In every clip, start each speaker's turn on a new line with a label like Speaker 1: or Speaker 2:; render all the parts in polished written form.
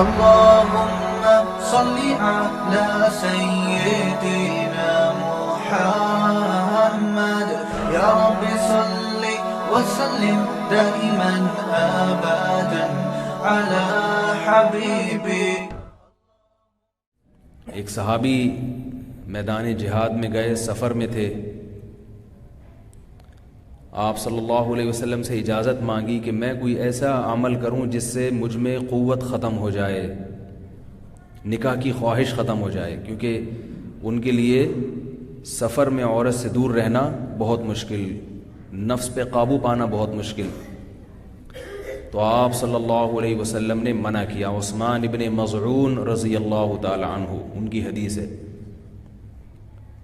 Speaker 1: اللهم صل على سيدنا محمد يا رب صل وسلم دائما ابدا على حبيبي.
Speaker 2: ایک صحابی میدان جہاد میں گئے، سفر میں تھے. آپ صلی اللہ علیہ وسلم سے اجازت مانگی کہ میں کوئی ایسا عمل کروں جس سے مجھ میں قوت ختم ہو جائے، نکاح کی خواہش ختم ہو جائے، کیونکہ ان کے لیے سفر میں عورت سے دور رہنا بہت مشکل، نفس پہ قابو پانا بہت مشکل. تو آپ صلی اللہ علیہ وسلم نے منع کیا. عثمان ابن مظعون رضی اللہ تعالی عنہ، ان کی حدیث ہے،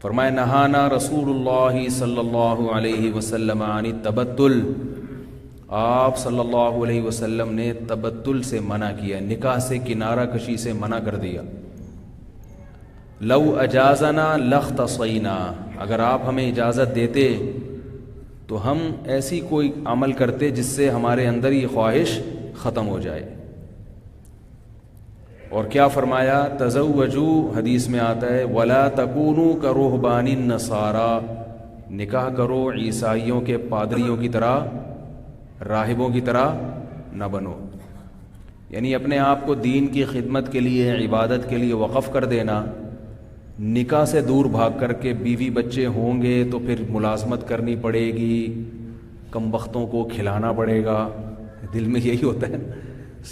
Speaker 2: فرمایا نہانا رسول اللہ صلی اللہ علیہ وسلم عن التبتل. آپ صلی اللہ علیہ وسلم نے تبتل سے منع کیا، نکاح سے کنارہ کشی سے منع کر دیا. لو اجازنا لاختصینا، اگر آپ ہمیں اجازت دیتے تو ہم ایسی کوئی عمل کرتے جس سے ہمارے اندر یہ خواہش ختم ہو جائے. اور کیا فرمایا؟ تزوجوا، حدیث میں آتا ہے ولا تکونوا کرہبان النصارى، نکاح کرو عیسائیوں کے پادریوں کی طرح، راہبوں کی طرح نہ بنو. یعنی اپنے آپ کو دین کی خدمت کے لیے، عبادت کے لیے وقف کر دینا. نکاح سے دور بھاگ کر کے بیوی بچے ہوں گے تو پھر ملازمت کرنی پڑے گی، کم بختوں کو کھلانا پڑے گا. دل میں یہی ہوتا ہے،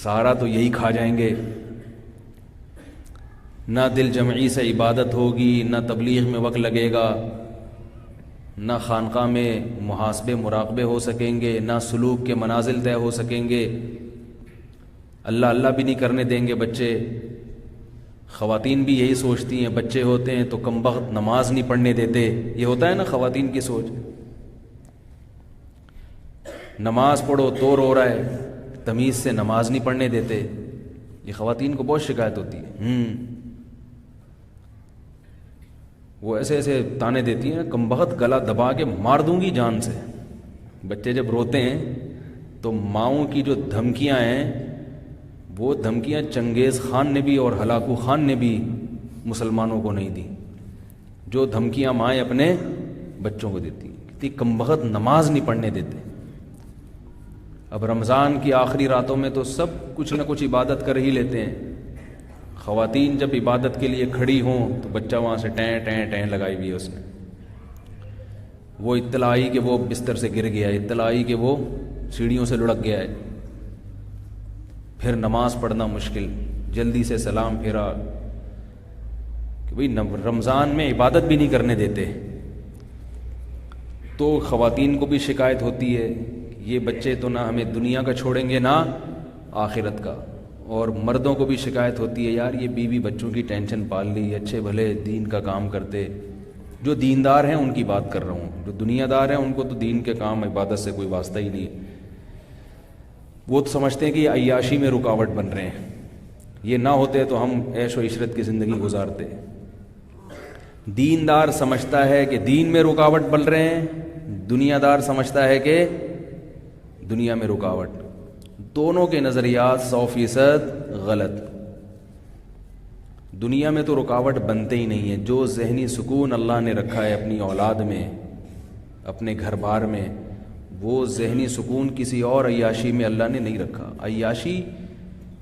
Speaker 2: سارا تو یہی کھا جائیں گے. نہ دل جمعی سے عبادت ہوگی، نہ تبلیغ میں وقت لگے گا، نہ خانقاہ میں محاسبے مراقبے ہو سکیں گے، نہ سلوک کے منازل طے ہو سکیں گے. اللہ اللہ بھی نہیں کرنے دیں گے بچے. خواتین بھی یہی سوچتی ہیں، بچے ہوتے ہیں تو کم بخت نماز نہیں پڑھنے دیتے. یہ ہوتا ہے نا خواتین کی سوچ، نماز پڑھو تو رو رہا ہے، تمیز سے نماز نہیں پڑھنے دیتے. یہ خواتین کو بہت شکایت ہوتی ہے. وہ ایسے ایسے تانے دیتی ہیں، کم بخت گلا دبا کے مار دوں گی جان سے. بچے جب روتے ہیں تو ماؤں کی جو دھمکیاں ہیں، وہ دھمکیاں چنگیز خان نے بھی اور ہلاکو خان نے بھی مسلمانوں کو نہیں دی، جو دھمکیاں مائیں اپنے بچوں کو دیتی ہیں. کتنی کم بخت نماز نہیں پڑھنے دیتے. اب رمضان کی آخری راتوں میں تو سب کچھ نہ کچھ عبادت کر ہی لیتے ہیں. خواتین جب عبادت کے لیے کھڑی ہوں تو بچہ وہاں سے ٹیں ٹیں ٹیں لگائی ہوئی ہے اس نے. وہ اطلاع آئی کہ وہ بستر سے گر گیا ہے، اطلاع آئی کہ وہ سیڑھیوں سے لڑک گیا ہے. پھر نماز پڑھنا مشکل، جلدی سے سلام پھیرا کہ بھئی رمضان میں عبادت بھی نہیں کرنے دیتے. تو خواتین کو بھی شکایت ہوتی ہے، یہ بچے تو نہ ہمیں دنیا کا چھوڑیں گے نہ آخرت کا. اور مردوں کو بھی شکایت ہوتی ہے، یار یہ بیوی بچوں کی ٹینشن پال لی، اچھے بھلے دین کا کام کرتے. جو دیندار ہیں ان کی بات کر رہا ہوں، جو دنیا دار ہیں ان کو تو دین کے کام عبادت سے کوئی واسطہ ہی نہیں ہے. وہ تو سمجھتے ہیں کہ یہ عیاشی میں رکاوٹ بن رہے ہیں، یہ نہ ہوتے تو ہم عیش و عشرت کی زندگی گزارتے. دیندار سمجھتا ہے کہ دین میں رکاوٹ بن رہے ہیں، دنیا دار سمجھتا ہے کہ دنیا میں رکاوٹ. دونوں کے نظریات 100% غلط. دنیا میں تو رکاوٹ بنتے ہی نہیں ہے. جو ذہنی سکون اللہ نے رکھا ہے اپنی اولاد میں، اپنے گھر بار میں، وہ ذہنی سکون کسی اور عیاشی میں اللہ نے نہیں رکھا. عیاشی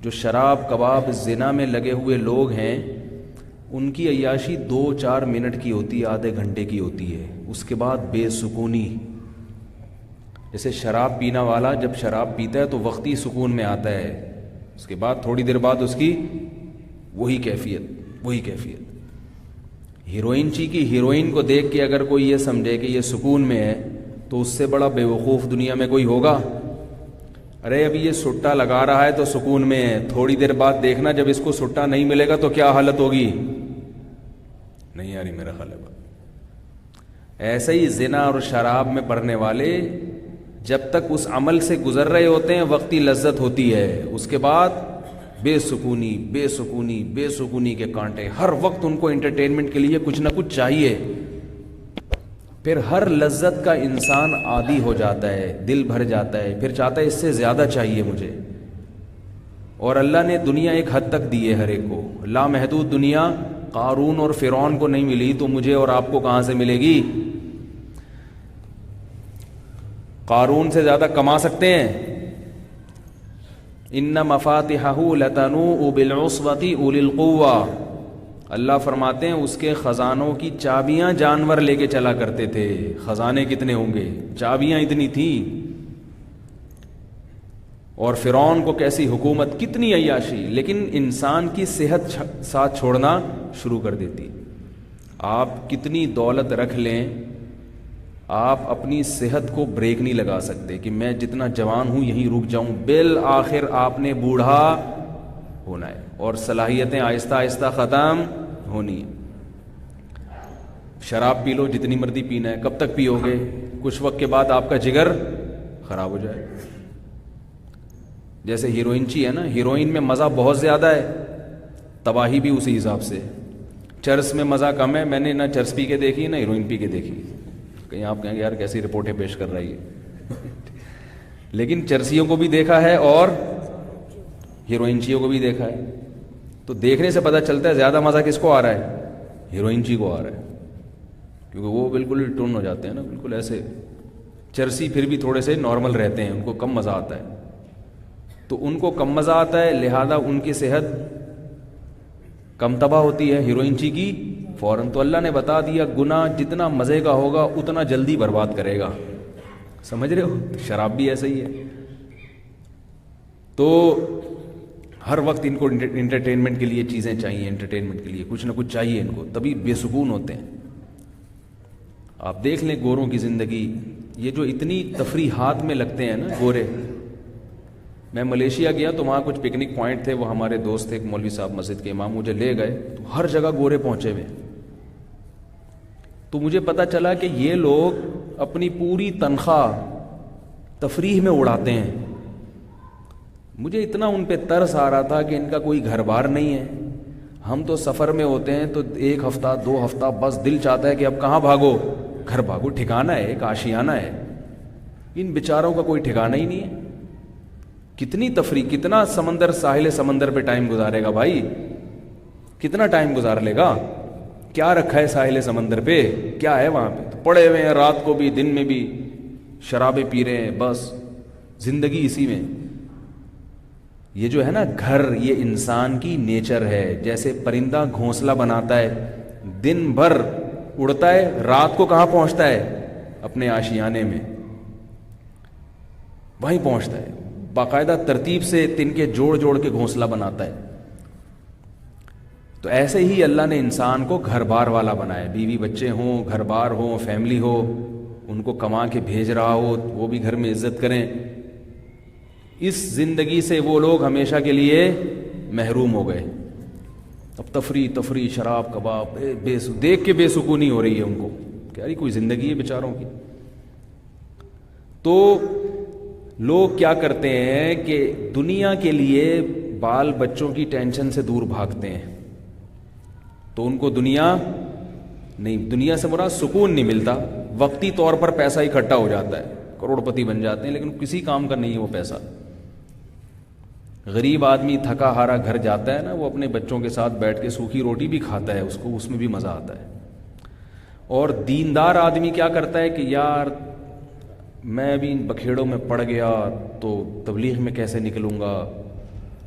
Speaker 2: جو شراب کباب زنا میں لگے ہوئے لوگ ہیں، ان کی عیاشی 2-4 منٹ کی ہوتی ہے، آدھے گھنٹے کی ہوتی ہے. اس کے بعد بے سکونی. جیسے شراب پینا والا جب شراب پیتا ہے تو وقتی سکون میں آتا ہے، اس کے بعد تھوڑی دیر بعد اس کی وہی کیفیت. ہیروئن کی ہیروئن کو دیکھ کے اگر کوئی یہ سمجھے کہ یہ سکون میں ہے تو اس سے بڑا بے وقوف دنیا میں کوئی ہوگا؟ ارے ابھی یہ سٹا لگا رہا ہے تو سکون میں ہے، تھوڑی دیر بعد دیکھنا جب اس کو سٹا نہیں ملے گا تو کیا حالت ہوگی. نہیں یاری میرا خیال ہے. ایسے ہی زنا اور شراب میں پڑنے والے جب تک اس عمل سے گزر رہے ہوتے ہیں وقتی لذت ہوتی ہے، اس کے بعد بے سکونی کے کانٹے. ہر وقت ان کو انٹرٹینمنٹ کے لیے کچھ نہ کچھ چاہیے. پھر ہر لذت کا انسان عادی ہو جاتا ہے، دل بھر جاتا ہے، پھر چاہتا ہے اس سے زیادہ چاہیے مجھے. اور اللہ نے دنیا ایک حد تک دی ہے ہر ایک کو، لامحدود دنیا قارون اور فرعون کو نہیں ملی تو مجھے اور آپ کو کہاں سے ملے گی؟ قارون سے زیادہ کما سکتے ہیں؟ ان مفاتحہ لتنوء بالعصبۃ اولی القوہ، اللہ فرماتے ہیں اس کے خزانوں کی چابیاں جانور لے کے چلا کرتے تھے۔ خزانے کتنے ہوں گے، چابیاں اتنی تھیں۔ اور فرعون کو کیسی حکومت، کتنی عیاشی، لیکن انسان کی صحت ساتھ چھوڑنا شروع کر دیتی۔ آپ کتنی دولت رکھ لیں، آپ اپنی صحت کو بریک نہیں لگا سکتے کہ میں جتنا جوان ہوں یہیں رک جاؤں، بالآخر آپ نے بوڑھا ہونا ہے اور صلاحیتیں آہستہ آہستہ ختم ہونی ہیں۔ شراب پی لو جتنی مرضی پینا ہے، کب تک پیو گے؟ کچھ وقت کے بعد آپ کا جگر خراب ہو جائے۔ جیسے ہیروئن چی ہے نا، ہیروئن میں مزہ بہت زیادہ ہے، تباہی بھی اسی حساب سے۔ چرس میں مزہ کم ہے، میں نے نہ چرس پی کے دیکھی نہ ہیروئن پی کے دیکھی۔ کہیں آپ کہیں گے یار کیسی رپورٹیں پیش کر رہی ہے لیکن چرسیوں کو بھی دیکھا ہے اور ہیروئنچیوں کو بھی دیکھا ہے، تو دیکھنے سے پتہ چلتا ہے زیادہ مزہ کس کو آ رہا ہے؟ ہیروئنچی کو آ رہا ہے، کیونکہ وہ بالکل ٹون ہو جاتے ہیں نا، بالکل ایسے۔ چرسی پھر بھی تھوڑے سے نارمل رہتے ہیں، ان کو کم مزہ آتا ہے، تو ان کو کم مزہ آتا ہے، لہذا ان کی صحت کم تباہ ہوتی ہے، ہیروئنچی کی فوراً۔ تو اللہ نے بتا دیا گناہ جتنا مزے کا ہوگا اتنا جلدی برباد کرے گا، سمجھ رہے ہو؟ شراب بھی ایسا ہی ہے۔ تو ہر وقت ان کو انٹرٹینمنٹ کے لیے چیزیں چاہیے، انٹرٹینمنٹ کے لیے کچھ نہ کچھ چاہیے ان کو، تبھی بے سکون ہوتے ہیں۔ آپ دیکھ لیں گوروں کی زندگی، یہ جو اتنی تفریحات میں لگتے ہیں نا گورے۔ میں ملیشیا گیا تو وہاں کچھ پکنک پوائنٹ تھے، وہ ہمارے دوست تھے، ایک مولوی صاحب مسجد کے امام، مجھے لے گئے تو ہر جگہ گورے پہنچے ہوئے۔ تو مجھے پتا چلا کہ یہ لوگ اپنی پوری تنخواہ تفریح میں اڑاتے ہیں۔ مجھے اتنا ان پہ ترس آ رہا تھا کہ ان کا کوئی گھر بار نہیں ہے۔ ہم تو سفر میں ہوتے ہیں تو ایک ہفتہ 2 ہفتہ بس دل چاہتا ہے کہ اب کہاں بھاگو، گھر بھاگو، ٹھکانہ ہے، ایک آشیانہ ہے۔ ان بیچاروں کا کوئی ٹھکانہ ہی نہیں ہے۔ کتنی تفریح، کتنا سمندر، ساحل سمندر پہ ٹائم گزارے گا بھائی، کتنا ٹائم گزار لے گا؟ کیا رکھا ہے ساحل سمندر پہ؟ کیا ہے وہاں پہ؟ تو پڑے ہوئے ہیں، رات کو بھی دن میں بھی شرابیں پی رہے ہیں، بس زندگی اسی میں۔ یہ جو ہے نا گھر، یہ انسان کی نیچر ہے۔ جیسے پرندہ گھونسلہ بناتا ہے، دن بھر اڑتا ہے، رات کو کہاں پہنچتا ہے؟ اپنے آشیانے میں وہیں پہنچتا ہے، باقاعدہ ترتیب سے تنکے جوڑ جوڑ کے گھونسلہ بناتا ہے۔ تو ایسے ہی اللہ نے انسان کو گھر بار والا بنایا، بیوی بچے ہوں، گھر بار ہوں، فیملی ہو، ان کو کما کے بھیج رہا ہو، وہ بھی گھر میں عزت کریں۔ اس زندگی سے وہ لوگ ہمیشہ کے لیے محروم ہو گئے۔ اب تفریح، شراب، کباب، دیکھ کے بے سکونی ہو رہی ہے ان کو کہ یار کوئی زندگی ہے بیچاروں کی۔ تو لوگ کیا کرتے ہیں کہ دنیا کے لیے بال بچوں کی ٹینشن سے دور بھاگتے ہیں، تو ان کو دنیا نہیں، دنیا سے مراد سکون نہیں ملتا، وقتی طور پر پیسہ اکٹھا ہو جاتا ہے، کروڑ پتی بن جاتے ہیں، لیکن کسی کام کا نہیں ہے وہ پیسہ۔ غریب آدمی تھکا ہارا گھر جاتا ہے نا، وہ اپنے بچوں کے ساتھ بیٹھ کے سوکھی روٹی بھی کھاتا ہے، اس کو اس میں بھی مزہ آتا ہے۔ اور دیندار آدمی کیا کرتا ہے کہ یار میں بھی ان بکھیڑوں میں پڑ گیا تو تبلیغ میں کیسے نکلوں گا،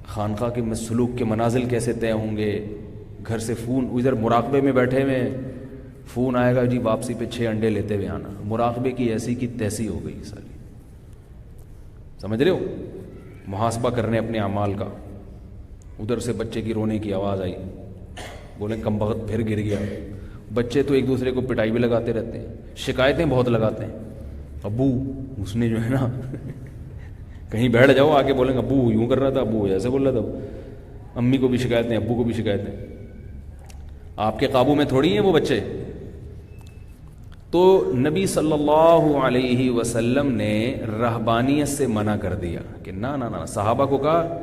Speaker 2: خانقاہ کے سلوک کے منازل کیسے طے ہوں گے، گھر سے فون، ادھر مراقبے میں بیٹھے ہوئے فون آئے گا جی واپسی پہ 6 انڈے لیتے ہوئے آنا، مراقبے کی ایسی کی تیسی ہو گئی ساری، سمجھ رہے ہو؟ محاسبہ کرنے اپنے اعمال کا۔ ادھر سے بچے کی رونے کی آواز آئی، بولے کم بخت پھر گر گیا۔ بچے تو ایک دوسرے کو پٹائی بھی لگاتے رہتے ہیں، شکایتیں بہت لگاتے ہیں، ابو اس نے جو ہے نا کہیں بیٹھ جاؤ آگے بولیں گے ابو یوں کر رہا تھا، ابو ایسے بول رہا تھا، امی کو بھی شکایتیں، ابو کو بھی شکایتیں۔ آپ کے قابو میں تھوڑی ہیں وہ بچے۔ تو نبی صلی اللہ علیہ وسلم نے رہبانیت سے منع کر دیا کہ نہ نہ نہ، صحابہ کو کہا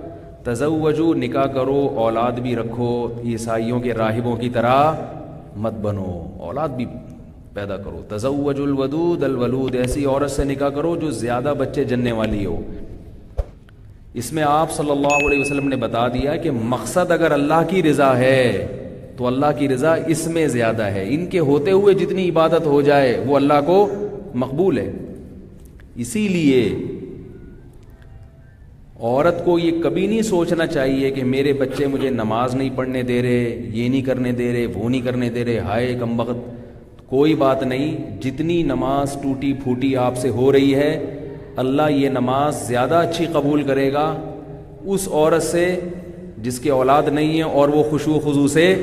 Speaker 2: تزوجو، نکاح کرو، اولاد بھی رکھو، عیسائیوں کے راہبوں کی طرح مت بنو، اولاد بھی پیدا کرو۔ تزوج الودود الولود، ایسی عورت سے نکاح کرو جو زیادہ بچے جننے والی ہو۔ اس میں آپ صلی اللہ علیہ وسلم نے بتا دیا کہ مقصد اگر اللہ کی رضا ہے تو اللہ کی رضا اس میں زیادہ ہے. ان کے ہوتے ہوئے جتنی عبادت ہو جائے وہ اللہ کو مقبول ہے. اسی لیے عورت کو یہ کبھی نہیں سوچنا چاہیے کہ میرے بچے مجھے نماز نہیں پڑھنے دے رہے, یہ نہیں کرنے دے رہے, وہ نہیں کرنے دے رہے, ہائے کم وقت. کوئی بات نہیں, جتنی نماز ٹوٹی پھوٹی آپ سے ہو رہی ہے اللہ یہ نماز زیادہ اچھی قبول کرے گا اس عورت سے جس کے اولاد نہیں ہے اور وہ خشوع و خضوع سے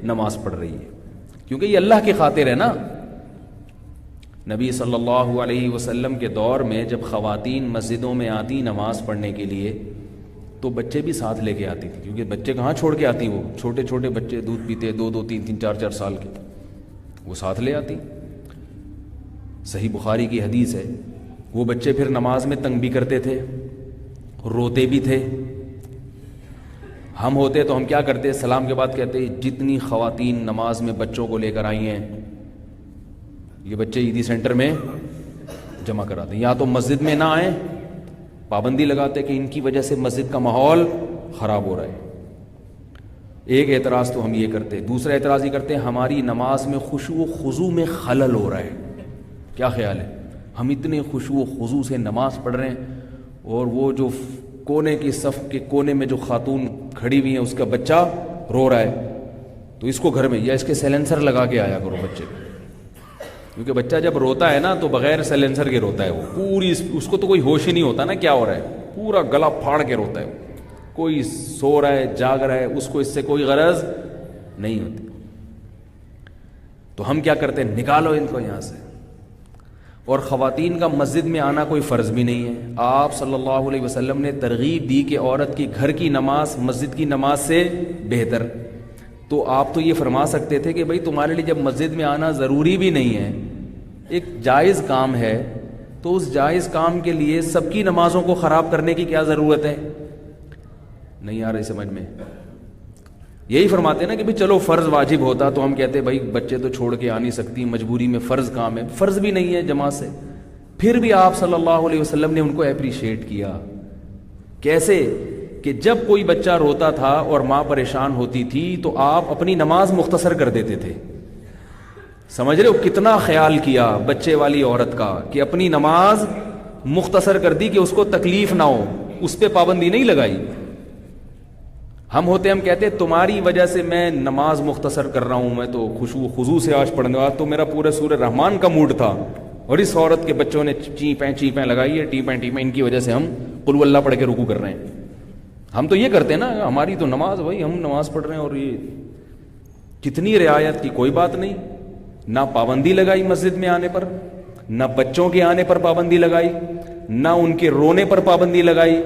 Speaker 2: نماز پڑھ رہی ہے, کیونکہ یہ اللہ کی خاطر ہے نا. نبی صلی اللہ علیہ وسلم کے دور میں جب خواتین مسجدوں میں آتی نماز پڑھنے کے لیے تو بچے بھی ساتھ لے کے آتی تھی, کیونکہ بچے کہاں چھوڑ کے آتی, وہ چھوٹے چھوٹے بچے دودھ پیتے 2-2 3-3 4-4 سال کے, وہ ساتھ لے آتی. صحیح بخاری کی حدیث ہے. وہ بچے پھر نماز میں تنگ بھی کرتے تھے, روتے بھی تھے. ہم ہوتے تو ہم کیا کرتے, سلام کے بعد کہتے جتنی خواتین نماز میں بچوں کو لے کر آئی ہیں یہ بچے عیدی سینٹر میں جمع کراتے ہیں, یا تو مسجد میں نہ آئیں, پابندی لگاتے کہ ان کی وجہ سے مسجد کا ماحول خراب ہو رہا ہے. ایک اعتراض تو ہم یہ کرتے. دوسرا اعتراض یہ کرتے ہماری نماز میں خشوع و خضوع میں خلل ہو رہا ہے. کیا خیال ہے, ہم اتنے خشوع و خضوع سے نماز پڑھ رہے ہیں اور وہ جو کونے کی صف کے کونے میں جو خاتون کھڑی ہوئی ہیں اس کا بچہ رو رہا ہے, تو اس کو گھر میں یا اس کے سیلنسر لگا کے آیا کرو بچے, کیونکہ بچہ جب روتا ہے نا تو بغیر سیلنسر کے روتا ہے, وہ پوری اس کو تو کوئی ہوش ہی نہیں ہوتا نا کیا ہو رہا ہے, پورا گلا پھاڑ کے روتا ہے. کوئی سو رہا ہے جاگ رہا ہے اس کو اس سے کوئی غرض نہیں ہوتی. تو ہم کیا کرتے ہیں, نکالو ان کو یہاں سے. اور خواتین کا مسجد میں آنا کوئی فرض بھی نہیں ہے. آپ صلی اللہ علیہ وسلم نے ترغیب دی کہ عورت کی گھر کی نماز مسجد کی نماز سے بہتر. تو آپ تو یہ فرما سکتے تھے کہ بھئی تمہارے لیے جب مسجد میں آنا ضروری بھی نہیں ہے, ایک جائز کام ہے, تو اس جائز کام کے لیے سب کی نمازوں کو خراب کرنے کی کیا ضرورت ہے. نہیں آ رہی سمجھ میں. یہی فرماتے نا کہ بھئی چلو فرض واجب ہوتا تو ہم کہتے بھائی بچے تو چھوڑ کے آ نہیں سکتی, مجبوری میں فرض کام ہے. فرض بھی نہیں ہے جماعت سے, پھر بھی آپ صلی اللہ علیہ وسلم نے ان کو اپریشیٹ کیا. کیسے کہ جب کوئی بچہ روتا تھا اور ماں پریشان ہوتی تھی تو آپ اپنی نماز مختصر کر دیتے تھے. سمجھ رہے ہو کتنا خیال کیا بچے والی عورت کا, کہ اپنی نماز مختصر کر دی کہ اس کو تکلیف نہ ہو, اس پہ پابندی نہیں لگائی. ہم ہوتے ہم کہتے تمہاری وجہ سے میں نماز مختصر کر رہا ہوں, میں تو خشوع و خضوع سے آج پڑھنے والا, تو میرا پورے سورہ رحمان کا موڈ تھا, اور اس عورت کے بچوں نے چیپیں لگائی ہے, ٹیپیں, ان کی وجہ سے ہم قل ہو اللہ پڑھ کے رکوع کر رہے ہیں. ہم تو یہ کرتے ہیں نا, ہماری تو نماز, بھائی ہم نماز پڑھ رہے ہیں اور یہ کتنی رعایت کی, کوئی بات نہیں. نہ پابندی لگائی مسجد میں آنے پر, نہ بچوں کے آنے پر پابندی لگائی, نہ ان کے رونے پر پابندی لگائی,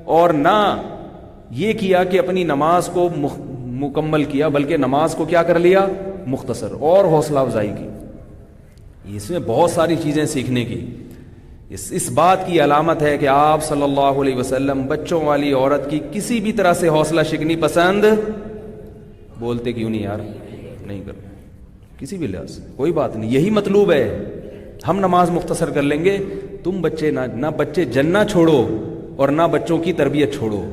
Speaker 2: اور نہ یہ کیا کہ اپنی نماز کو مکمل کیا, بلکہ نماز کو کیا کر لیا, مختصر, اور حوصلہ افزائی کی. اس میں بہت ساری چیزیں سیکھنے کی. اس بات کی علامت ہے کہ آپ صلی اللہ علیہ وسلم بچوں والی عورت کی کسی بھی طرح سے حوصلہ شکنی پسند, بولتے کیوں نہیں یار, نہیں کرتے کسی بھی لحاظ سے, کوئی بات نہیں, یہی مطلوب ہے. ہم نماز مختصر کر لیں گے, تم بچے نہ بچے جننا چھوڑو اور نہ بچوں کی تربیت چھوڑو.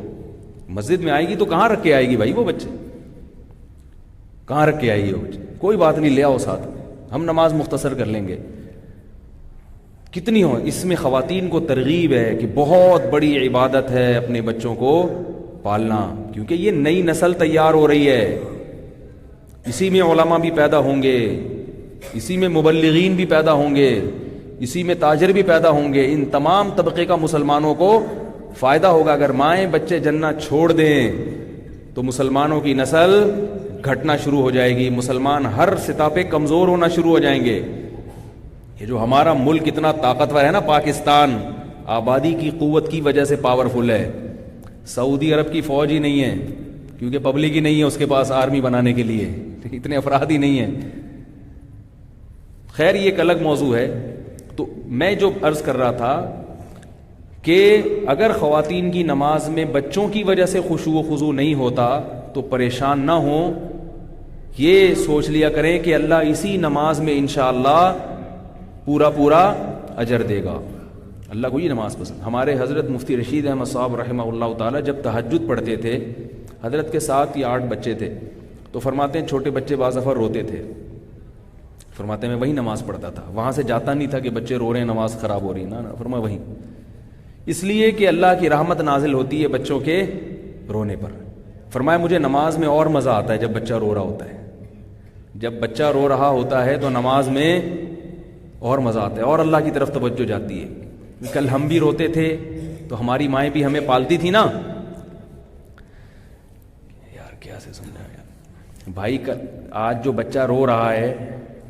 Speaker 2: مسجد میں آئے گی تو کہاں رکھ کے آئے گی بھائی, وہ بچے کہاں رکھ کے آئے گی وہ بچے, کوئی بات نہیں, لے آؤ ساتھ, ہم نماز مختصر کر لیں گے. کتنی ہو اس میں خواتین کو ترغیب ہے کہ بہت بڑی عبادت ہے اپنے بچوں کو پالنا, کیونکہ یہ نئی نسل تیار ہو رہی ہے. اسی میں علماء بھی پیدا ہوں گے, اسی میں مبلغین بھی پیدا ہوں گے, اسی میں تاجر بھی پیدا ہوں گے. ان تمام طبقے کا مسلمانوں کو فائدہ ہوگا. اگر مائیں بچے جننا چھوڑ دیں تو مسلمانوں کی نسل گھٹنا شروع ہو جائے گی, مسلمان ہر سطح پہ کمزور ہونا شروع ہو جائیں گے. یہ جو ہمارا ملک اتنا طاقتور ہے نا پاکستان, آبادی کی قوت کی وجہ سے پاورفل ہے. سعودی عرب کی فوج ہی نہیں ہے, کیونکہ پبلک ہی نہیں ہے اس کے پاس آرمی بنانے کے لیے, اتنے افراد ہی نہیں ہیں. خیر یہ ایک الگ موضوع ہے. تو میں جو عرض کر رہا تھا کہ اگر خواتین کی نماز میں بچوں کی وجہ سے خشوع و خضوع نہیں ہوتا تو پریشان نہ ہوں, یہ سوچ لیا کریں کہ اللہ اسی نماز میں انشاءاللہ پورا اجر دے گا. اللہ کو یہ نماز پسند. ہمارے حضرت مفتی رشید احمد صاحب رحمہ اللہ تعالیٰ جب تہجد پڑھتے تھے، حضرت کے 7 یا 8 بچے تھے، تو فرماتے ہیں چھوٹے بچے بعض دفعہ روتے تھے، فرماتے ہیں میں وہی نماز پڑھتا تھا، وہاں سے جاتا نہیں تھا کہ بچے رو رہے ہیں نماز خراب ہو رہی ہے، نہ فرمایا وہیں، اس لیے کہ اللہ کی رحمت نازل ہوتی ہے بچوں کے رونے پر. فرمایا مجھے نماز میں اور مزہ آتا ہے جب بچہ رو رہا ہوتا ہے، جب بچہ رو رہا ہوتا ہے تو نماز میں اور مزہ آتا ہے اور اللہ کی طرف توجہ جاتی ہے. کل ہم بھی روتے تھے تو ہماری مائیں بھی ہمیں پالتی تھی نا یار، کیا سے سمجھا یار بھائی. آج جو بچہ رو رہا ہے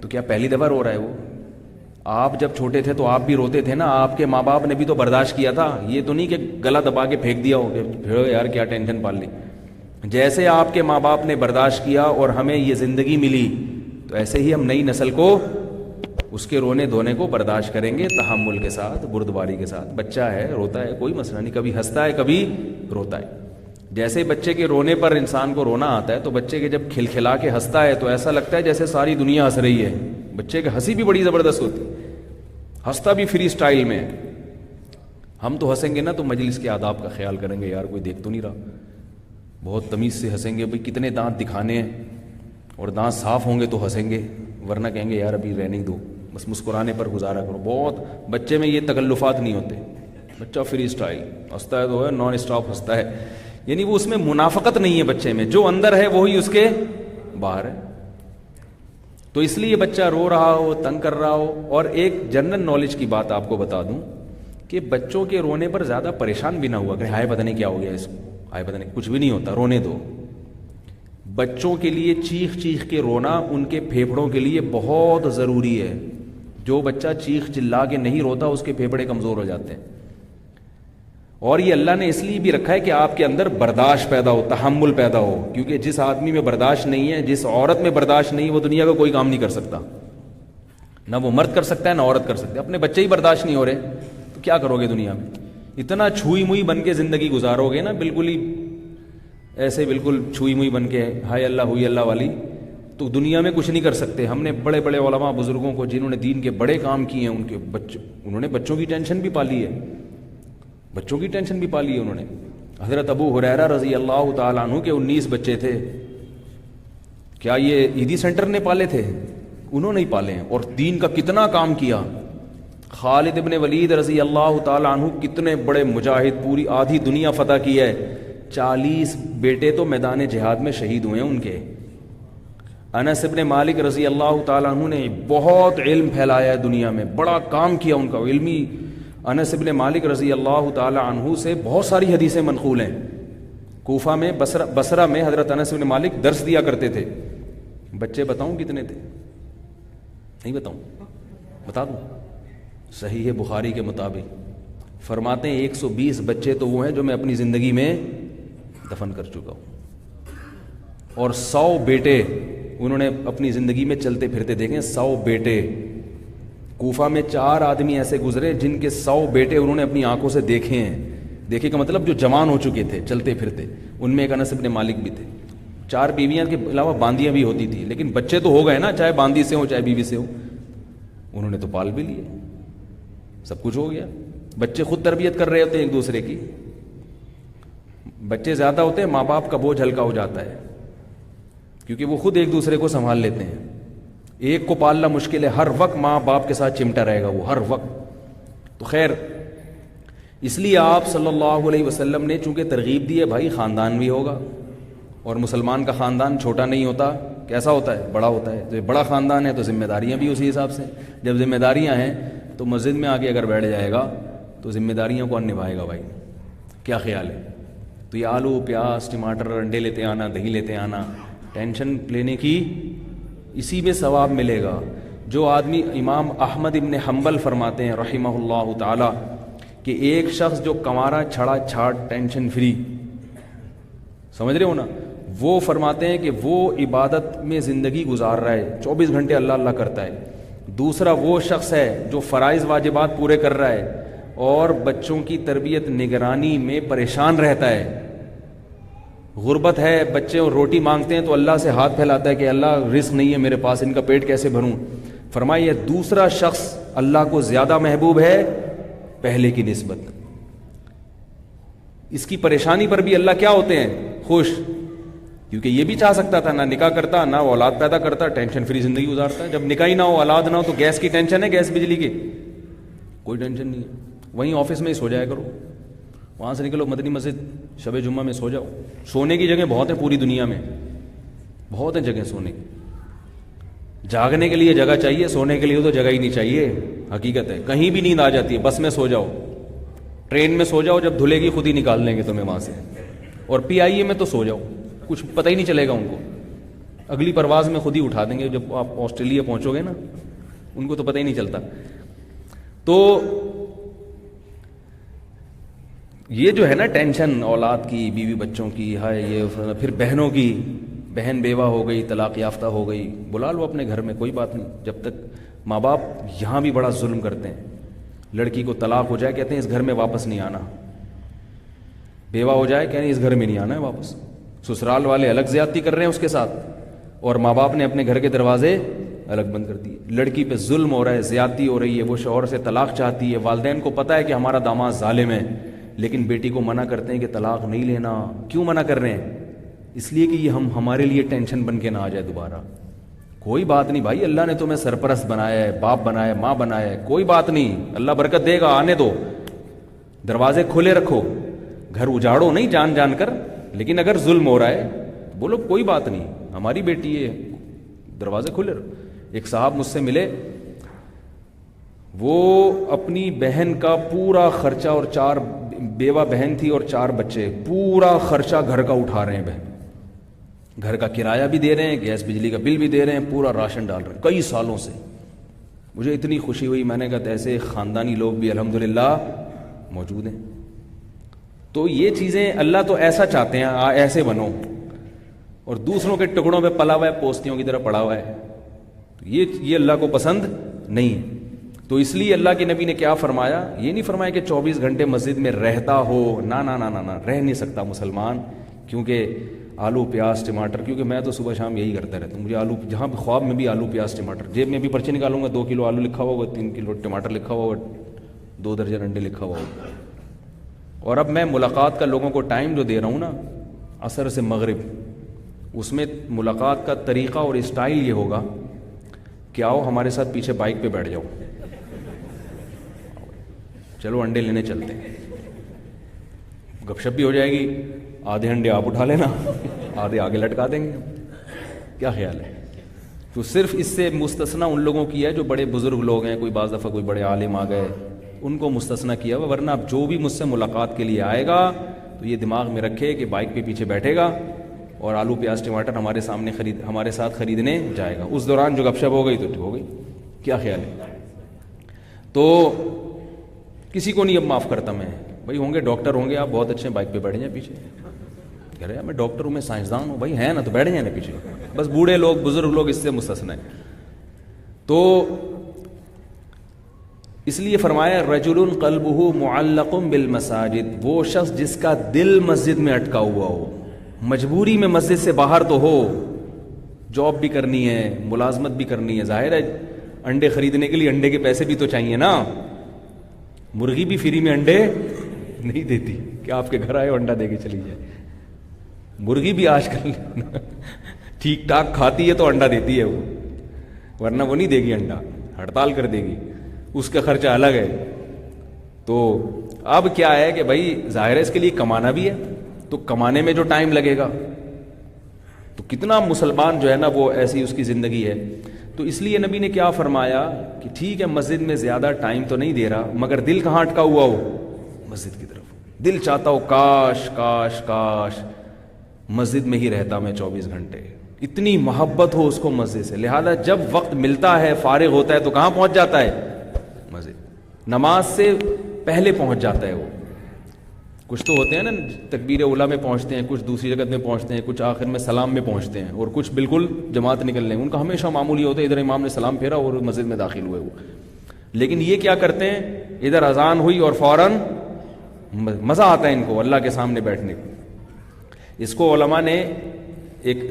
Speaker 2: تو کیا پہلی دفعہ رو رہا ہے وہ؟ آپ جب چھوٹے تھے تو آپ بھی روتے تھے نا، آپ کے ماں باپ نے بھی تو برداشت کیا تھا، یہ تو نہیں کہ گلا دبا کے پھینک دیا ہو کہ پھر یار کیا ٹینشن پال لی. جیسے آپ کے ماں باپ نے برداشت کیا اور ہمیں یہ زندگی ملی، تو ایسے ہی ہم نئی نسل کو اس کے رونے دھونے کو برداشت کریں گے، تحمل کے ساتھ، بردباری کے ساتھ. بچہ ہے روتا ہے کوئی مسئلہ نہیں، کبھی ہنستا ہے کبھی روتا ہے. جیسے بچے کے رونے پر انسان کو رونا آتا ہے، تو بچے کے جب کھلکھلا کے ہنستا ہے تو ایسا لگتا ہے جیسے ساری دنیا ہنس رہی ہے. بچے کی ہنسی بھی بڑی زبردست ہوتی ہے، ہنستا بھی فری سٹائل میں. ہم تو ہنسیں گے نا تو مجلس کے آداب کا خیال کریں گے، یار کوئی دیکھ تو نہیں رہا، بہت تمیز سے ہنسیں گے، بھئی کتنے دانت دکھانے ہیں، اور دانت صاف ہوں گے تو ہنسیں گے، ورنہ کہیں گے یار ابھی رہنے دو، بس مسکرانے پر گزارا کرو. بہت بچے میں یہ تکلفات نہیں ہوتے، بچہ فری سٹائل ہنستا ہے تو ہے، نان اسٹاپ ہنستا ہے، یعنی وہ اس میں منافقت نہیں ہے بچے میں، جو اندر ہے وہی اس کے باہر ہے. تو اس لیے بچہ رو رہا ہو، تنگ کر رہا ہو. اور ایک جنرل نالج کی بات آپ کو بتا دوں کہ بچوں کے رونے پر زیادہ پریشان بھی نہ ہوا کہ ہائے پتہ نہیں کیا ہو گیا اس کو، ہائے پتہ نہیں، کچھ بھی نہیں ہوتا، رونے دو. بچوں کے لیے چیخ چیخ کے رونا ان کے پھیپھڑوں کے لیے بہت ضروری ہے. جو بچہ چیخ چلا کے نہیں روتا اس کے پھیپھڑے کمزور ہو جاتے ہیں. اور یہ اللہ نے اس لیے بھی رکھا ہے کہ آپ کے اندر برداشت پیدا ہو، تحمل پیدا ہو. کیونکہ جس آدمی میں برداشت نہیں ہے، جس عورت میں برداشت نہیں ہے، وہ دنیا کا کوئی کام نہیں کر سکتا. نہ وہ مرد کر سکتا ہے نہ عورت کر سکتا ہے. اپنے بچے ہی برداشت نہیں ہو رہے تو کیا کرو گے دنیا میں؟ اتنا چھوئی موئی بن کے زندگی گزارو گے نا، بالکل ہی ایسے بالکل چھوئی موئی بن کے ہائے اللہ ہوئی اللہ والی، تو دنیا میں کچھ نہیں کر سکتے. ہم نے بڑے بڑے علماء بزرگوں کو جنہوں نے دین کے بڑے کام کیے ہیں، ان کے انہوں نے بچوں کی ٹینشن بھی پالی ہے، بچوں کی ٹینشن بھی پالی ہے انہوں نے. حضرت ابو ہریرہ رضی اللہ تعالیٰ عنہ کے 19 بچے تھے. کیا یہ عیدی سینٹر نے پالے تھے؟ انہوں نے ہی پالے ہیں، اور دین کا کتنا کام کیا. خالد ابن ولید رضی اللہ تعالیٰ عنہ کتنے بڑے مجاہد، پوری آدھی دنیا فتح کی ہے. 40 بیٹے تو میدان جہاد میں شہید ہوئے ہیں ان کے. انس ابن مالک رضی اللہ تعالیٰ عنہ نے بہت علم پھیلایا ہے دنیا میں، بڑا کام کیا ان کا علمی. انس ابن مالک رضی اللہ تعالیٰ عنہ سے بہت ساری حدیثیں منقول ہیں. کوفہ میں، بصرہ میں حضرت انس ابن مالک درس دیا کرتے تھے. بچے بتاؤں کتنے تھے؟ نہیں بتاؤں؟ بتا دوں. صحیح بخاری کے مطابق فرماتے ہیں 120 بچے تو وہ ہیں جو میں اپنی زندگی میں دفن کر چکا ہوں، اور 100 بیٹے انہوں نے اپنی زندگی میں چلتے پھرتے دیکھیں. 100 بیٹے. کوفہ میں 4 آدمی ایسے گزرے جن کے 100 بیٹے انہوں نے اپنی آنکھوں سے دیکھے ہیں. دیکھے کا مطلب جو جوان ہو چکے تھے چلتے پھرتے. ان میں ایک انس ابن مالک بھی تھے. 4 بیویاں کے علاوہ باندیاں بھی ہوتی تھی، لیکن بچے تو ہو گئے نا، چاہے باندی سے ہو چاہے بیوی سے ہو. انہوں نے تو پال بھی لیے، سب کچھ ہو گیا. بچے خود تربیت کر رہے ہوتے ہیں ایک دوسرے کی. بچے زیادہ ہوتے ہیں، ماں باپ کا بوجھ ہلکا ہو جاتا ہے، کیونکہ وہ خود ایک دوسرے کو سنبھال لیتے ہیں. ایک کو پالنا مشکل ہے، ہر وقت ماں باپ کے ساتھ چمٹا رہے گا وہ، ہر وقت. تو خیر، اس لیے آپ صلی اللہ علیہ وسلم نے چونکہ ترغیب دی ہے بھائی خاندان بھی ہوگا، اور مسلمان کا خاندان چھوٹا نہیں ہوتا، کیسا ہوتا ہے؟ بڑا ہوتا ہے. تو بڑا خاندان ہے تو ذمہ داریاں بھی اسی حساب سے. جب ذمہ داریاں ہیں تو مسجد میں آ کے اگر بیٹھ جائے گا تو ذمہ داریوں کون نبھائے گا بھائی؟ کیا خیال ہے؟ تو یہ آلو پیاز ٹماٹر انڈے لیتے آنا، دہی لیتے آنا، ٹینشن لینے کی، اسی میں ثواب ملے گا. جو آدمی، امام احمد ابن حنبل فرماتے ہیں رحمہ اللہ تعالی کہ ایک شخص جو کمارا چھڑا چھاڑ ٹینشن فری، سمجھ رہے ہو نا، وہ فرماتے ہیں کہ وہ عبادت میں زندگی گزار رہا ہے، 24 گھنٹے اللہ اللہ کرتا ہے. دوسرا وہ شخص ہے جو فرائض واجبات پورے کر رہا ہے اور بچوں کی تربیت نگرانی میں پریشان رہتا ہے. غربت ہے، بچے روٹی مانگتے ہیں تو اللہ سے ہاتھ پھیلاتا ہے کہ اللہ رزق نہیں ہے میرے پاس، ان کا پیٹ کیسے بھروں. فرمائیے دوسرا شخص اللہ کو زیادہ محبوب ہے پہلے کی نسبت. اس کی پریشانی پر بھی اللہ کیا ہوتے ہیں؟ خوش. کیونکہ یہ بھی چاہ سکتا تھا نہ نکاح کرتا نہ وہ اولاد پیدا کرتا, ٹینشن فری زندگی گزارتا ہے. جب نکاح ہی نہ ہو, اولاد نہ ہو, تو گیس کی ٹینشن ہے, گیس بجلی کی کوئی ٹینشن نہیں ہے. وہیں آفس میں ہی سو جایا کرو, وہاں سے نکلو مدنی مسجد شب جمعہ میں سو جاؤ. سونے کی جگہ بہت ہیں پوری دنیا میں, بہت ہیں جگہ سونے کی. جاگنے کے لیے جگہ چاہیے, سونے کے لیے تو جگہ ہی نہیں چاہیے. حقیقت ہے, کہیں بھی نیند آ جاتی ہے, بس میں سو جاؤ, ٹرین میں سو جاؤ, جب دھلے گی خود ہی نکال لیں گے تمہیں وہاں سے. اور PIA میں تو سو جاؤ, کچھ پتہ ہی نہیں چلے گا ان کو. اگلی پرواز میں خود ہی اٹھا دیں گے. جب آپ آسٹریلیا پہنچو گے نا, ان کو تو پتہ ہی نہیں چلتا. تو یہ جو ہے نا ٹینشن اولاد کی, بیوی بچوں کی, ہائے یہ, پھر بہنوں کی, بہن بیوہ ہو گئی, طلاق یافتہ ہو گئی, بلا لو اپنے گھر میں, کوئی بات نہیں. جب تک ماں باپ یہاں بھی بڑا ظلم کرتے ہیں. لڑکی کو طلاق ہو جائے کہتے ہیں اس گھر میں واپس نہیں آنا, بیوہ ہو جائے کہتے ہیں اس گھر میں نہیں آنا ہے واپس. سسرال والے الگ زیادتی کر رہے ہیں اس کے ساتھ, اور ماں باپ نے اپنے گھر کے دروازے الگ بند کر دیے. لڑکی پہ ظلم ہو رہا ہے, زیادتی ہو رہی ہے, وہ شوہر سے طلاق چاہتی ہے. والدین کو پتہ ہے کہ ہمارا داماد ظالم ہے, لیکن بیٹی کو منع کرتے ہیں کہ طلاق نہیں لینا. کیوں منع کر رہے ہیں؟ اس لیے کہ یہ ہمارے لیے ٹینشن بن کے نہ آ جائے دوبارہ. کوئی بات نہیں بھائی, اللہ نے تمہیں سرپرست بنایا ہے, باپ بنایا ہے, ماں بنایا ہے, کوئی بات نہیں, اللہ برکت دے گا, آنے دو. دروازے کھلے رکھو, گھر اجاڑو نہیں جان جان کر. لیکن اگر ظلم ہو رہا ہے بولو کوئی بات نہیں, ہماری بیٹی ہے, دروازے کھلے رکھو. ایک صاحب مجھ سے ملے, وہ اپنی بہن کا پورا خرچہ, اور 4 بیوہ بہن تھی اور 4 بچے, پورا خرچہ گھر کا اٹھا رہے ہیں. بہن گھر کا کرایہ بھی دے رہے ہیں, گیس بجلی کا بل بھی دے رہے ہیں, پورا راشن ڈال رہے ہیں کئی سالوں سے. مجھے اتنی خوشی ہوئی, میں نے کہا ایسے خاندانی لوگ بھی الحمدللہ موجود ہیں. تو یہ چیزیں اللہ تو ایسا چاہتے ہیں, ایسے بنو, اور دوسروں کے ٹکڑوں پہ پلا ہوا ہے, پوستیوں کی طرح پڑا ہوا ہے, تو یہ اللہ کو پسند نہیں ہے. تو اس لیے اللہ کے نبی نے کیا فرمایا؟ یہ نہیں فرمایا کہ 24 گھنٹے مسجد میں رہتا ہو, نہ نہ نہ نہ, رہ نہیں سکتا مسلمان. کیونکہ آلو پیاز ٹماٹر, کیونکہ میں تو صبح شام یہی کرتا رہتا ہوں. مجھے آلو, جہاں بھی خواب میں بھی آلو پیاز ٹماٹر, جیب میں بھی پرچی نکالوں گا 2 کلو آلو لکھا ہوا ہوگا, 3 کلو ٹماٹر لکھا ہوا ہوگا, 2 درجن انڈے لکھا ہوا ہوگا. اور اب میں ملاقات کا لوگوں کو ٹائم جو دے رہا ہوں نا, عصر سے مغرب, اس میں ملاقات کا طریقہ اور اسٹائل یہ ہوگا کہ آؤ ہمارے ساتھ پیچھے بائک پہ بیٹھ جاؤ, چلو انڈے لینے چلتے ہیں, گپ شپ بھی ہو جائے گی, آدھے انڈے آپ اٹھا لینا, آدھے آگے لٹکا دیں گے. کیا خیال ہے؟ تو صرف اس سے مستثنا ان لوگوں کی ہے جو بڑے بزرگ لوگ ہیں, کوئی بعض دفعہ کوئی بڑے عالم آ گئے, ان کو مستثنا کیا ہوا. ورنہ اب جو بھی مجھ سے ملاقات کے لیے آئے گا تو یہ دماغ میں رکھے کہ بائک پہ پیچھے بیٹھے گا اور آلو پیاز ٹماٹر ہمارے ساتھ خریدنے جائے گا. اس دوران جو گپ شپ ہو گئی تو ہو گئی. کیا خیال ہے؟ تو کسی کو نہیں اب معاف کرتا میں. بھائی ہوں گے ڈاکٹر ہوں گے آپ بہت اچھے, بائک پہ بیٹھ جائیں پیچھے. کہہ رہے ہیں میں ڈاکٹر ہوں, میں سائنسدان ہوں. بھائی ہیں نا تو بیٹھ جائیں نا پیچھے. بس بوڑھے لوگ بزرگ لوگ اس سے مستثنا ہیں. تو اس لیے فرمایا رجل قلبہ معلق بالمساجد, وہ شخص جس کا دل مسجد میں اٹکا ہوا ہو. مجبوری میں مسجد سے باہر تو ہو, جاب بھی کرنی ہے, ملازمت بھی کرنی ہے. ظاہر ہے انڈے خریدنے کے لیے انڈے کے پیسے بھی تو چاہیے نا. مرغی بھی فری میں انڈے نہیں دیتی کہ آپ کے گھر آئے انڈا دے کے چلی جائے. مرغی بھی آج کل ٹھیک ٹھاک کھاتی ہے تو انڈا دیتی ہے وہ, ورنہ وہ نہیں دے گی انڈا, ہڑتال کر دے گی, اس کا خرچہ الگ ہے. تو اب کیا ہے کہ بھائی ظاہر ہے اس کے لیے کمانا بھی ہے, تو کمانے میں جو ٹائم لگے گا, تو کتنا مسلمان جو ہے نا وہ ایسی اس کی زندگی ہے. تو اس لیے نبی نے کیا فرمایا کہ ٹھیک ہے مسجد میں زیادہ ٹائم تو نہیں دے رہا, مگر دل کہاں اٹکا ہوا ہو؟ مسجد کی طرف. دل چاہتا ہو کاش کاش کاش مسجد میں ہی رہتا میں 24 گھنٹے. اتنی محبت ہو اس کو مسجد سے, لہذا جب وقت ملتا ہے, فارغ ہوتا ہے, تو کہاں پہنچ جاتا ہے؟ مسجد. نماز سے پہلے پہنچ جاتا ہے وہ. کچھ تو ہوتے ہیں نا تکبیر اولیٰ میں پہنچتے ہیں, کچھ دوسری جگہ میں پہنچتے ہیں, کچھ آخر میں سلام میں پہنچتے ہیں, اور کچھ بالکل جماعت نکلنے. ان کا ہمیشہ معمولی ہوتا ہے ادھر امام نے سلام پھیرا اور مسجد میں داخل ہوئے وہ. لیکن یہ کیا کرتے ہیں, ادھر اذان ہوئی اور فوراً مزہ آتا ہے ان کو اللہ کے سامنے بیٹھنے کو. اس کو علماء نے ایک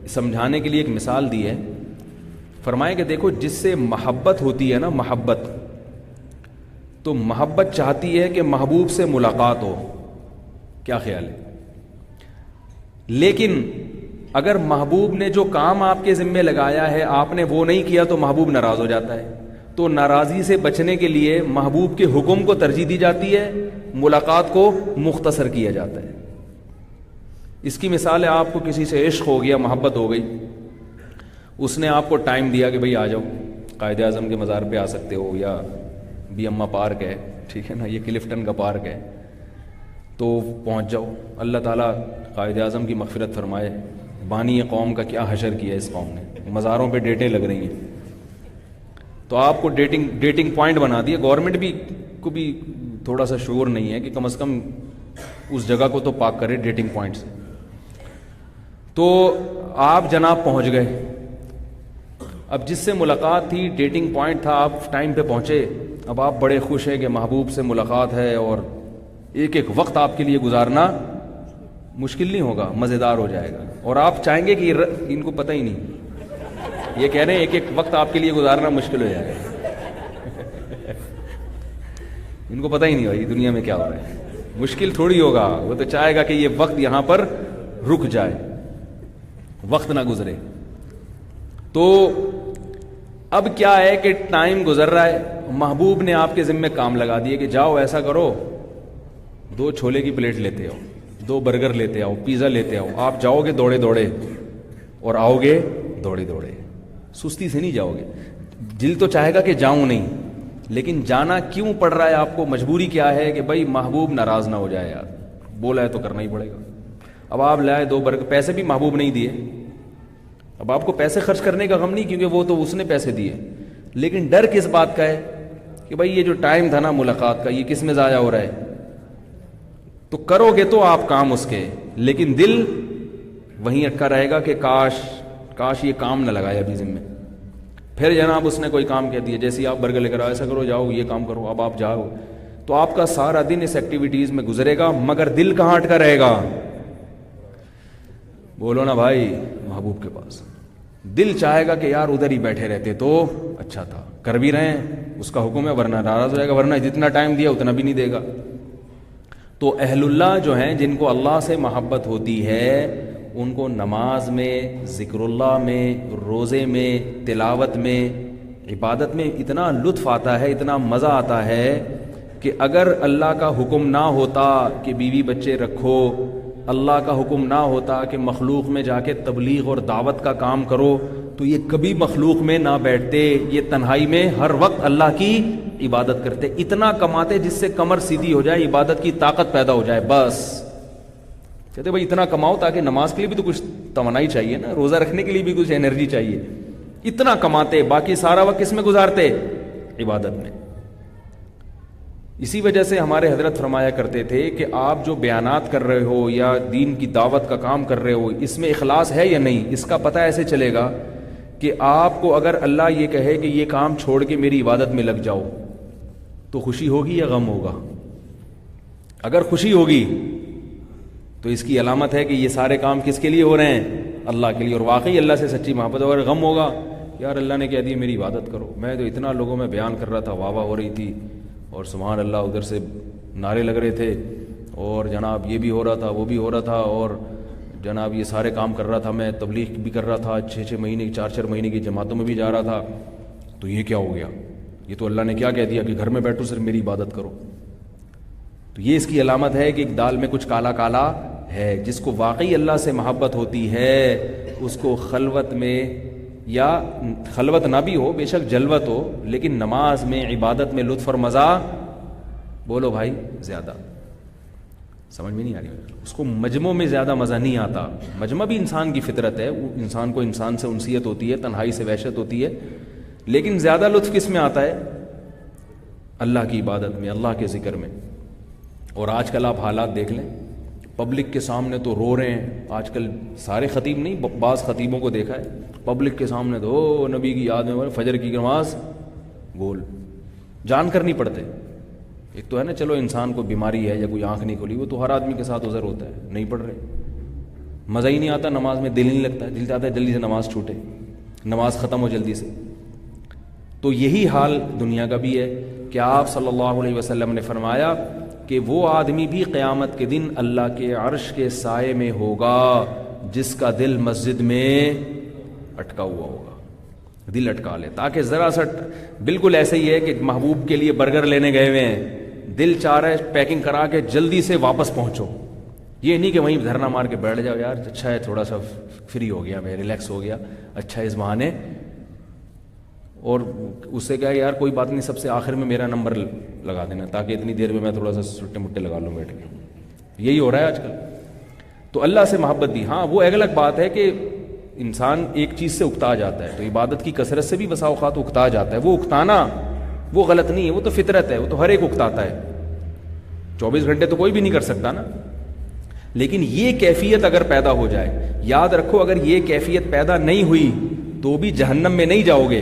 Speaker 2: سمجھانے کے لیے ایک مثال دی ہے. فرمائے کہ دیکھو جس سے محبت ہوتی ہے نا, محبت, تو محبت چاہتی ہے کہ محبوب سے ملاقات ہو. کیا خیال ہے؟ لیکن اگر محبوب نے جو کام آپ کے ذمے لگایا ہے آپ نے وہ نہیں کیا تو محبوب ناراض ہو جاتا ہے. تو ناراضی سے بچنے کے لیے محبوب کے حکم کو ترجیح دی جاتی ہے, ملاقات کو مختصر کیا جاتا ہے. اس کی مثال ہے, آپ کو کسی سے عشق ہو گیا, محبت ہو گئی, اس نے آپ کو ٹائم دیا کہ بھئی آ جاؤ, قائد اعظم کے مزار پہ آ سکتے ہو, یا بی اما پارک ہے, ٹھیک ہے نا, یہ کلفٹن کا پارک ہے, تو پہنچ جاؤ. اللہ تعالیٰ قائد اعظم کی مغفرت فرمائے, بانی قوم کا کیا حشر کیا اس قوم نے, مزاروں پہ ڈیٹیں لگ رہی ہیں. تو آپ کو ڈیٹنگ پوائنٹ بنا دیا. گورنمنٹ کو بھی تھوڑا سا شعور نہیں ہے کہ کم از کم اس جگہ کو تو پاک کرے ڈیٹنگ پوائنٹ سے. تو آپ جناب پہنچ گئے. اب جس سے ملاقات تھی, ڈیٹنگ پوائنٹ تھا, آپ ٹائم پہ پہنچے. اب آپ بڑے خوش ہیں کہ محبوب سے ملاقات ہے, اور ایک ایک وقت آپ کے لیے گزارنا مشکل نہیں ہوگا, مزیدار ہو جائے گا. اور آپ چاہیں گے کہ ان کو پتہ ہی نہیں, یہ کہہ رہے ہیں ایک ایک وقت آپ کے لیے گزارنا مشکل ہو جائے گا. ان کو پتہ ہی نہیں بھائی دنیا میں کیا ہو رہا ہے. مشکل تھوڑی ہوگا, وہ تو چاہے گا کہ یہ وقت یہاں پر رک جائے, وقت نہ گزرے. تو اب کیا ہے کہ ٹائم گزر رہا ہے, محبوب نے آپ کے ذمے کام لگا دیے کہ جاؤ ایسا کرو, 2 چھولے کی پلیٹ لیتے آؤ, 2 برگر لیتے آؤ, پیزا لیتے آؤ. آپ جاؤ گے دوڑے دوڑے اور آؤ گے دوڑے دوڑے, سستی سے نہیں جاؤ گے. دل تو چاہے گا کہ جاؤں نہیں, لیکن جانا کیوں پڑ رہا ہے آپ کو, مجبوری کیا ہے کہ بھائی محبوب ناراض نہ ہو جائے, یار بولا ہے تو کرنا ہی پڑے گا. اب آپ لائے 2 برگر, پیسے بھی محبوب نہیں دیے. اب آپ کو پیسے خرچ کرنے کا غم نہیں, کیونکہ وہ تو اس نے پیسے دیے, لیکن ڈر کس بات کا ہے کہ بھائی یہ جو ٹائم تھا نا ملاقات کا, یہ کس میں ضائع ہو رہا ہے. تو کرو گے تو آپ کام اس کے, لیکن دل وہیں اٹکا رہے گا کہ کاش یہ کام نہ لگایا ابھی ذمہ. پھر جناب اس نے کوئی کام کہہ دیا, جیسے آپ برگر لے کر ایسا کرو, جاؤ یہ کام کرو. اب آپ جاؤ تو آپ کا سارا دن اس ایکٹیویٹیز میں گزرے گا, مگر دل کہاں اٹکا رہے گا؟ بولو نا بھائی, محبوب کے پاس. دل چاہے گا کہ یار ادھر ہی بیٹھے رہتے تو اچھا تھا, کر بھی رہے ہیں, اس کا حکم ہے, ورنہ ناراض ہو جائے گا, ورنہ جتنا ٹائم دیا اتنا بھی نہیں دے گا. تو اہل اللہ جو ہیں, جن کو اللہ سے محبت ہوتی ہے, ان کو نماز میں, ذکر اللہ میں, روزے میں, تلاوت میں, عبادت میں اتنا لطف آتا ہے, اتنا مزہ آتا ہے کہ اگر اللہ کا حکم نہ ہوتا کہ بیوی بچے رکھو, اللہ کا حکم نہ ہوتا کہ مخلوق میں جا کے تبلیغ اور دعوت کا کام کرو, تو یہ کبھی مخلوق میں نہ بیٹھتے, یہ تنہائی میں ہر وقت اللہ کی عبادت کرتے, اتنا کماتے جس سے کمر سیدھی ہو جائے, عبادت کی طاقت پیدا ہو جائے. بس کہتے بھائی اتنا کماؤ تاکہ نماز کے لیے بھی تو کچھ توانائی چاہیے نا, روزہ رکھنے کے لیے بھی کچھ انرجی چاہیے. اتنا کماتے, باقی سارا وقت کس میں گزارتے؟ عبادت میں. اسی وجہ سے ہمارے حضرت فرمایا کرتے تھے کہ آپ جو بیانات کر رہے ہو یا دین کی دعوت کا کام کر رہے ہو, اس میں اخلاص ہے یا نہیں, اس کا پتہ ایسے چلے گا کہ آپ کو اگر اللہ یہ کہے کہ یہ کام چھوڑ کے میری عبادت میں لگ جاؤ, تو خوشی ہوگی یا غم ہوگا؟ اگر خوشی ہوگی تو اس کی علامت ہے کہ یہ سارے کام کس کے لیے ہو رہے ہیں؟ اللہ کے لیے, اور واقعی اللہ سے سچی محبت. اگر غم ہوگا, یار اللہ نے کہہ دیا میری عبادت کرو, میں تو اتنا لوگوں میں بیان کر رہا تھا, واہ واہ ہو رہی تھی, اور سبحان اللہ ادھر سے نعرے لگ رہے تھے, اور جناب یہ بھی ہو رہا تھا, وہ بھی ہو رہا تھا, اور جناب یہ سارے کام کر رہا تھا, میں تبلیغ بھی کر رہا تھا, 6 مہینے 4 مہینے کی جماعتوں میں بھی جا رہا تھا, تو یہ کیا ہو گیا؟ یہ تو اللہ نے کیا کہہ دیا کہ گھر میں بیٹھو صرف میری عبادت کرو. تو یہ اس کی علامت ہے کہ ایک دال میں کچھ کالا کالا ہے. جس کو واقعی اللہ سے محبت ہوتی ہے, اس کو خلوت میں, یا خلوت نہ بھی ہو, بے شک جلوت ہو, لیکن نماز میں, عبادت میں لطف اور مزہ, بولو بھائی, زیادہ. سمجھ میں نہیں آ رہی؟ اس کو مجمع میں زیادہ مزہ نہیں آتا. مجمع بھی انسان کی فطرت ہے, انسان کو انسان سے انسیت ہوتی ہے, تنہائی سے وحشت ہوتی ہے, لیکن زیادہ لطف کس میں آتا ہے؟ اللہ کی عبادت میں, اللہ کے ذکر میں. اور آج کل آپ حالات دیکھ لیں, پبلک کے سامنے تو رو رہے ہیں. آج کل سارے خطیب نہیں, بعض خطیبوں کو دیکھا ہے پبلک کے سامنے تو نبی کی یاد میں فجر کی نماز گول جان کر نہیں پڑھتے. ایک تو ہے نا, چلو انسان کو بیماری ہے یا کوئی آنکھ نہیں کھلی, وہ تو ہر آدمی کے ساتھ عذر ہوتا ہے, نہیں پڑھ رہے, مزہ ہی نہیں آتا نماز میں, دل نہیں لگتا, دل چاہتا ہے جلدی سے نماز چھوٹے, نماز ختم ہو جلدی سے. تو یہی حال دنیا کا بھی ہے. کہ آپ صلی اللہ علیہ وسلم نے فرمایا کہ وہ آدمی بھی قیامت کے دن اللہ کے عرش کے سائے میں ہوگا جس کا دل مسجد میں اٹکا ہوا ہوگا. دل اٹکا لے, تاکہ ذرا سا بالکل ایسے ہی ہے کہ محبوب کے لیے برگر لینے گئے ہوئے ہیں, دل چاہ رہا ہے پیکنگ کرا کے جلدی سے واپس پہنچو. یہ نہیں کہ وہیں دھرنا مار کے بیٹھ جاؤ, یار اچھا ہے تھوڑا سا فری ہو گیا میں, ریلیکس ہو گیا, اچھا اس بہانے, اور اس سے کیا ہے یار کوئی بات نہیں سب سے آخر میں میرا نمبر لگا دینا تاکہ اتنی دیر میں تھوڑا سا سٹے مٹے لگا لوں بیٹھ کے. یہی ہو رہا ہے آج کل. تو اللہ سے محبت بھی, ہاں وہ ایک الگ بات ہے کہ انسان ایک چیز سے اکتا جاتا ہے, تو عبادت کی کثرت سے بھی بسا اوقات اکتا جاتا ہے. وہ اکتانا وہ غلط نہیں ہے, وہ تو فطرت ہے, وہ تو ہر ایک اکتاتا ہے. 24 گھنٹے تو کوئی بھی نہیں کر سکتا نا. لیکن یہ کیفیت اگر پیدا ہو جائے, یاد رکھو اگر یہ کیفیت پیدا نہیں ہوئی تو بھی جہنم میں نہیں جاؤ گے.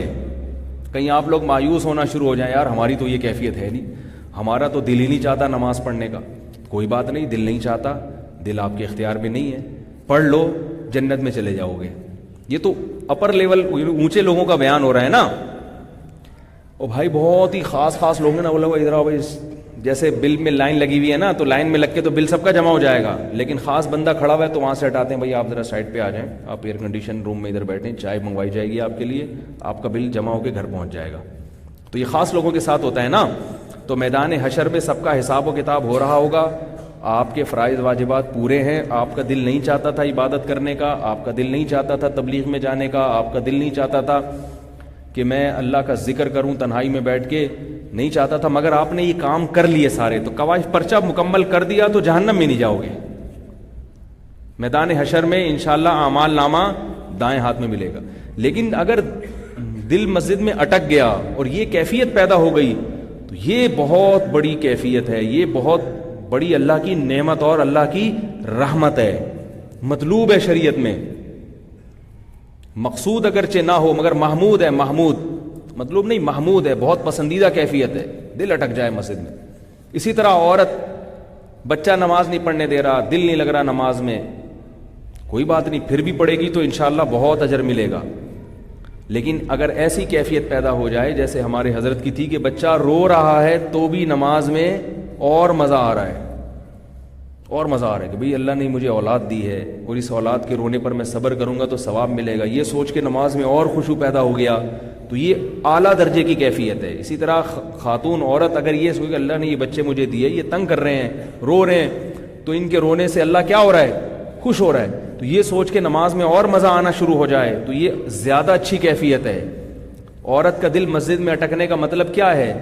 Speaker 2: کہیں آپ لوگ مایوس ہونا شروع ہو جائیں, یار ہماری تو یہ کیفیت ہے نہیں, ہمارا تو دل ہی نہیں چاہتا نماز پڑھنے کا. کوئی بات نہیں, دل نہیں چاہتا, دل آپ کے اختیار میں نہیں ہے, پڑھ لو جنت میں چلے جاؤ گے. یہ تو اپر لیول اونچے لوگوں کا بیان ہو رہا ہے نا. اور بھائی بہت ہی خاص لوگ ہیں نا, وہ لوگ ادھر آؤ, جیسے بل میں لائن لگی ہوئی ہے نا, تو لائن میں لگ کے تو بل سب کا جمع ہو جائے گا, لیکن خاص بندہ کھڑا ہوا ہے تو وہاں سے ہٹاتے ہیں, بھائی آپ ذرا سائڈ پہ آ جائیں, آپ ایئر کنڈیشن روم میں ادھر بیٹھیں, چائے منگوائی جائے گی آپ کے لیے, آپ کا بل جمع ہو کے گھر پہنچ جائے گا. تو یہ خاص لوگوں کے ساتھ ہوتا ہے نا. تو میدان حشر میں سب کا حساب و کتاب ہو رہا ہوگا, آپ کے فرائض واجبات پورے ہیں, آپ کا دل نہیں چاہتا تھا عبادت کرنے کا, آپ کا دل نہیں چاہتا تھا تبلیغ میں جانے کا, آپ کا دل نہیں چاہتا تھا کہ میں اللہ کا ذکر کروں تنہائی میں بیٹھ کے, نہیں چاہتا تھا, مگر آپ نے یہ کام کر لیے سارے, تو قواعد پرچہ مکمل کر دیا تو جہنم میں نہیں جاؤ گے. میدان حشر میں انشاءاللہ اعمال نامہ دائیں ہاتھ میں ملے گا. لیکن اگر دل مسجد میں اٹک گیا اور یہ کیفیت پیدا ہو گئی تو یہ بہت بڑی کیفیت ہے, یہ بہت بڑی اللہ کی نعمت اور اللہ کی رحمت ہے, مطلوب ہے شریعت میں. مقصود اگرچہ نہ ہو مگر محمود ہے, محمود مطلوب نہیں, محمود ہے, بہت پسندیدہ کیفیت ہے, دل اٹک جائے مسجد میں. اسی طرح عورت, بچہ نماز نہیں پڑھنے دے رہا, دل نہیں لگ رہا نماز میں, کوئی بات نہیں, پھر بھی پڑھے گی تو انشاءاللہ بہت اجر ملے گا. لیکن اگر ایسی کیفیت پیدا ہو جائے جیسے ہمارے حضرت کی تھی کہ بچہ رو رہا ہے تو بھی نماز میں اور مزہ آ رہا ہے, اور مزہ آ رہا ہے کہ بھئی اللہ نے مجھے اولاد دی ہے اور اس اولاد کے رونے پر میں صبر کروں گا تو ثواب ملے گا, یہ سوچ کے نماز میں اور خشوع پیدا ہو گیا, تو یہ اعلیٰ درجے کی کیفیت ہے. اسی طرح خاتون عورت اگر یہ سوچے کہ اللہ نے یہ بچے مجھے دیے, یہ تنگ کر رہے ہیں, رو رہے ہیں, تو ان کے رونے سے اللہ کیا ہو رہا ہے, خوش ہو رہا ہے, تو یہ سوچ کے نماز میں اور مزہ آنا شروع ہو جائے تو یہ زیادہ اچھی کیفیت ہے. عورت کا دل مسجد میں اٹکنے کا مطلب کیا ہے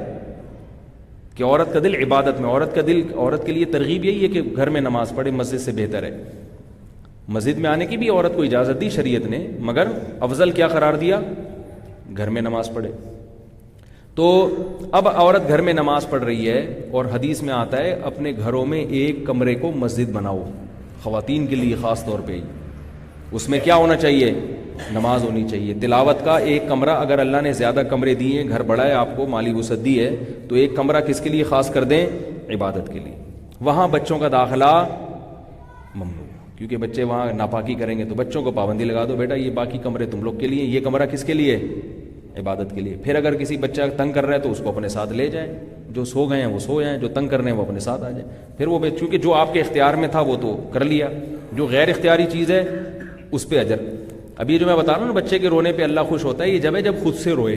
Speaker 2: کہ عورت کا دل عبادت میں, عورت کا دل, عورت کے لیے ترغیب یہی ہے کہ گھر میں نماز پڑھے, مسجد سے بہتر ہے. مسجد میں آنے کی بھی عورت کو اجازت دی شریعت نے, مگر افضل کیا قرار دیا, گھر میں نماز پڑھے. تو اب عورت گھر میں نماز پڑھ رہی ہے اور حدیث میں آتا ہے اپنے گھروں میں ایک کمرے کو مسجد بناؤ, خواتین کے لیے خاص طور پہ. اس میں کیا ہونا چاہیے, نماز ہونی چاہیے. تلاوت کا ایک کمرہ, اگر اللہ نے زیادہ کمرے دیے ہیں, گھر بڑا ہے, آپ کو مالی وسعت دی ہے, تو ایک کمرہ کس کے لیے خاص کر دیں, عبادت کے لیے. وہاں بچوں کا داخلہ ممنوع, کیونکہ بچے وہاں ناپاکی کریں گے, تو بچوں کو پابندی لگا دو, بیٹا یہ باقی کمرے تم لوگ کے لیے, یہ کمرہ کس کے لیے, عبادت کے لیے. پھر اگر کسی بچہ تنگ کر رہا ہے تو اس کو اپنے ساتھ لے جائیں, جو سو گئے ہیں وہ سو جائیں, جو تنگ کر رہے ہیں وہ اپنے ساتھ آ جائیں. پھر وہ چونکہ جو آپ کے اختیار میں تھا وہ تو کر لیا, جو غیر اختیاری چیز ہے اس پہ اجر. اب یہ جو میں بتا رہا ہوں نا بچے کے رونے پہ اللہ خوش ہوتا ہے, یہ جب ہے جب خود سے روئے.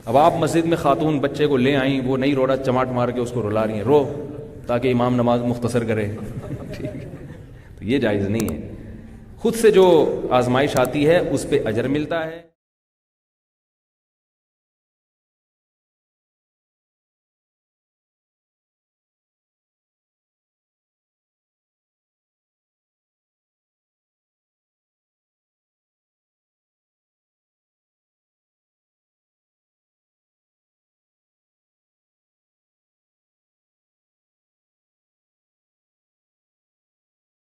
Speaker 2: اب آپ مسجد میں خاتون بچے کو لے آئیں, وہ نہیں رو رہا, چماٹ مار کے اس کو رلا رہی ہیں, رو تاکہ امام نماز مختصر کرے, ٹھیک ہے, تو یہ جائز نہیں ہے. خود سے جو آزمائش آتی ہے اس پہ اجر ملتا ہے.